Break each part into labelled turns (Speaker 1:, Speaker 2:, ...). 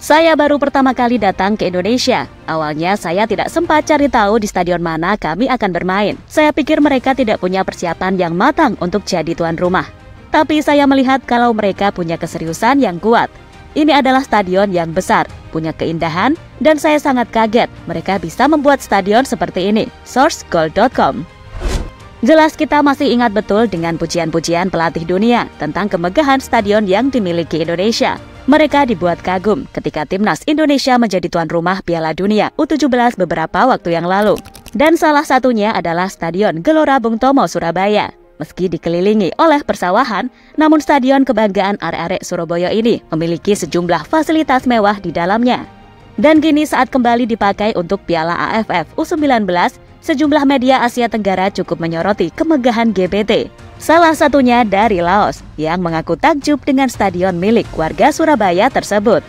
Speaker 1: Saya baru pertama kali datang ke Indonesia. Awalnya saya tidak sempat cari tahu di stadion mana kami akan bermain. Saya pikir mereka tidak punya persiapan yang matang untuk jadi tuan rumah. Tapi saya melihat kalau mereka punya keseriusan yang kuat. Ini adalah stadion yang besar, punya keindahan, dan saya sangat kaget mereka bisa membuat stadion seperti ini. Sourcegold.com. Jelas kita masih ingat betul dengan pujian-pujian pelatih dunia tentang kemegahan stadion yang dimiliki Indonesia. Mereka dibuat kagum ketika Timnas Indonesia menjadi tuan rumah Piala Dunia U17 beberapa waktu yang lalu. Dan salah satunya adalah Stadion Gelora Bung Tomo, Surabaya. Meski dikelilingi oleh persawahan, namun stadion kebanggaan arek-arek Surabaya ini memiliki sejumlah fasilitas mewah di dalamnya. Dan kini saat kembali dipakai untuk Piala AFF U19, sejumlah media Asia Tenggara cukup menyoroti kemegahan GBT. Salah satunya dari Laos, yang mengaku takjub dengan stadion milik warga Surabaya tersebut.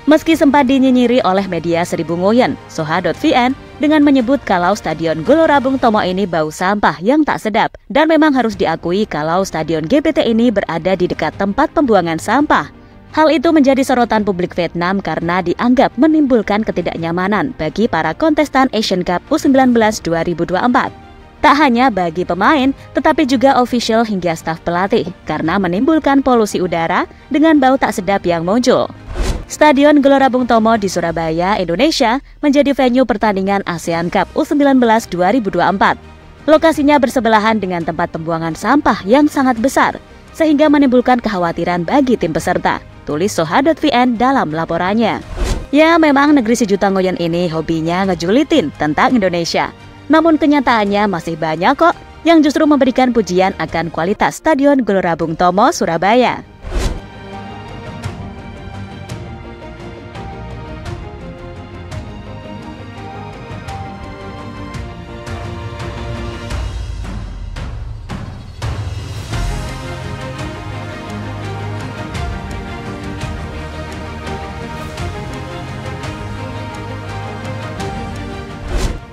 Speaker 1: Meski sempat dinyinyiri oleh media Seribu Nguyen, Soha.vn dengan menyebut kalau Stadion Gelora Bung Tomo ini bau sampah yang tak sedap. Dan memang harus diakui kalau Stadion GBT ini berada di dekat tempat pembuangan sampah. Hal itu menjadi sorotan publik Vietnam karena dianggap menimbulkan ketidaknyamanan bagi para kontestan Asian Cup U19 2024. Tak hanya bagi pemain, tetapi juga official hingga staf pelatih, karena menimbulkan polusi udara dengan bau tak sedap yang muncul. Stadion Gelora Bung Tomo di Surabaya, Indonesia menjadi venue pertandingan ASEAN Cup U19 2024. Lokasinya bersebelahan dengan tempat pembuangan sampah yang sangat besar, sehingga menimbulkan kekhawatiran bagi tim peserta, tulis Soha.vn dalam laporannya. Ya, memang negeri sejuta ngoyon ini hobinya ngejulitin tentang Indonesia. Namun kenyataannya masih banyak kok yang justru memberikan pujian akan kualitas Stadion Gelora Bung Tomo, Surabaya.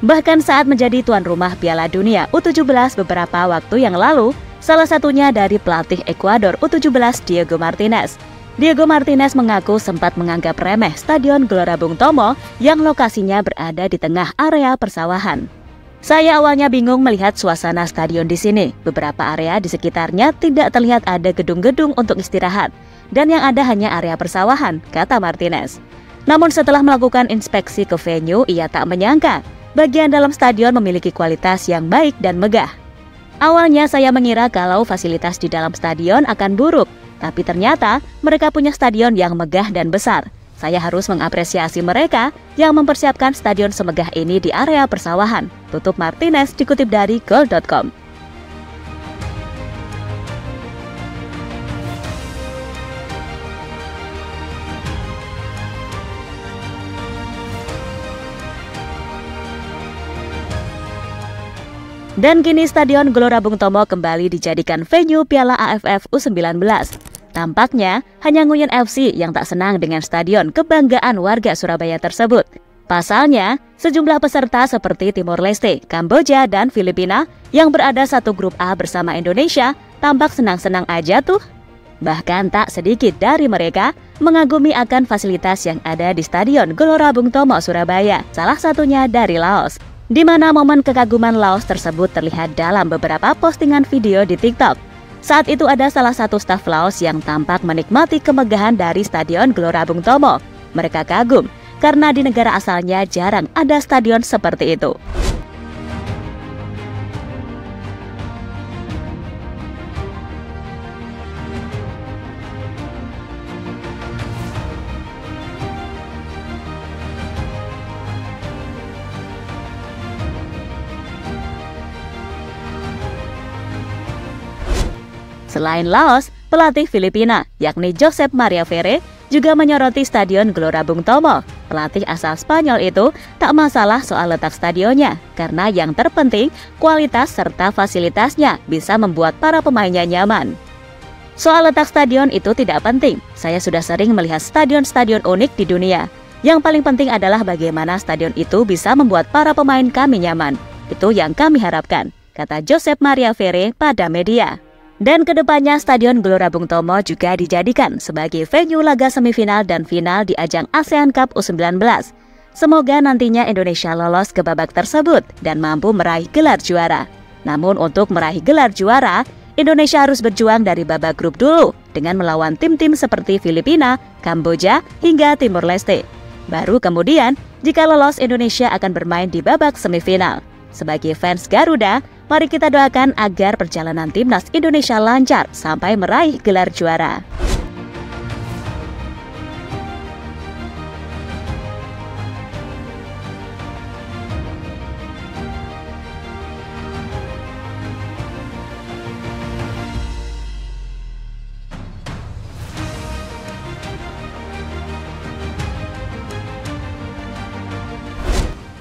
Speaker 1: Bahkan saat menjadi tuan rumah Piala Dunia U17 beberapa waktu yang lalu, salah satunya dari pelatih Ekuador U17 Diego Martinez. Diego Martinez mengaku sempat menganggap remeh Stadion Gelora Bung Tomo yang lokasinya berada di tengah area persawahan. Saya awalnya bingung melihat suasana stadion di sini. Beberapa area di sekitarnya tidak terlihat ada gedung-gedung untuk istirahat, dan yang ada hanya area persawahan, kata Martinez. Namun setelah melakukan inspeksi ke venue, ia tak menyangka bagian dalam stadion memiliki kualitas yang baik dan megah. Awalnya saya mengira kalau fasilitas di dalam stadion akan buruk, tapi ternyata mereka punya stadion yang megah dan besar. Saya harus mengapresiasi mereka yang mempersiapkan stadion semegah ini di area persawahan, tutup Martinez dikutip dari Goal.com. Dan kini Stadion Gelora Bung Tomo kembali dijadikan venue Piala AFF U19. Tampaknya hanya Nguyen FC yang tak senang dengan stadion kebanggaan warga Surabaya tersebut. Pasalnya, sejumlah peserta seperti Timor Leste, Kamboja, dan Filipina yang berada satu grup A bersama Indonesia tampak senang-senang aja tuh. Bahkan tak sedikit dari mereka mengagumi akan fasilitas yang ada di Stadion Gelora Bung Tomo, Surabaya, salah satunya dari Laos, di mana momen kekaguman Laos tersebut terlihat dalam beberapa postingan video di TikTok. Saat itu ada salah satu staf Laos yang tampak menikmati kemegahan dari Stadion Gelora Bung Tomo. Mereka kagum karena di negara asalnya jarang ada stadion seperti itu. Selain Laos, pelatih Filipina, yakni Josep Maria Ferre, juga menyoroti Stadion Gelora Bung Tomo. Pelatih asal Spanyol itu tak masalah soal letak stadionnya, karena yang terpenting kualitas serta fasilitasnya bisa membuat para pemainnya nyaman. Soal letak stadion itu tidak penting, saya sudah sering melihat stadion-stadion unik di dunia. Yang paling penting adalah bagaimana stadion itu bisa membuat para pemain kami nyaman. Itu yang kami harapkan, kata Josep Maria Ferre pada media. Dan kedepannya Stadion Gelora Bung Tomo juga dijadikan sebagai venue laga semifinal dan final di ajang ASEAN Cup U19. Semoga nantinya Indonesia lolos ke babak tersebut dan mampu meraih gelar juara. Namun untuk meraih gelar juara, Indonesia harus berjuang dari babak grup dulu dengan melawan tim-tim seperti Filipina, Kamboja, hingga Timur Leste. Baru kemudian, jika lolos Indonesia akan bermain di babak semifinal. Sebagai fans Garuda, mari kita doakan agar perjalanan timnas Indonesia lancar sampai meraih gelar juara.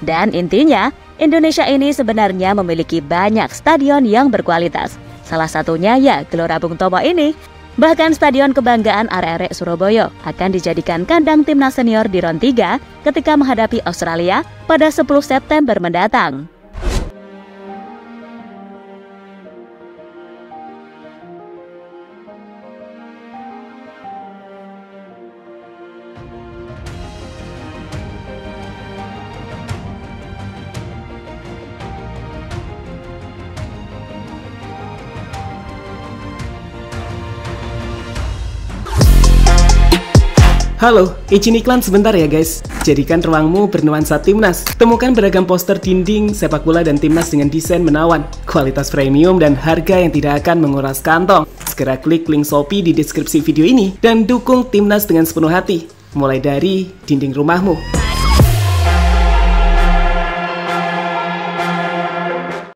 Speaker 1: Dan intinya, Indonesia ini sebenarnya memiliki banyak stadion yang berkualitas. Salah satunya ya Gelora Bung Tomo ini. Bahkan Stadion Kebanggaan Arek-Arek Surabaya akan dijadikan kandang timnas senior di Round 3 ketika menghadapi Australia pada 10 September mendatang.
Speaker 2: Halo, izin iklan sebentar ya guys. Jadikan ruangmu bernuansa timnas. Temukan beragam poster dinding, sepak bola dan timnas dengan desain menawan, kualitas premium dan harga yang tidak akan menguras kantong. Segera klik link Shopee di deskripsi video ini dan dukung timnas dengan sepenuh hati. Mulai dari dinding rumahmu.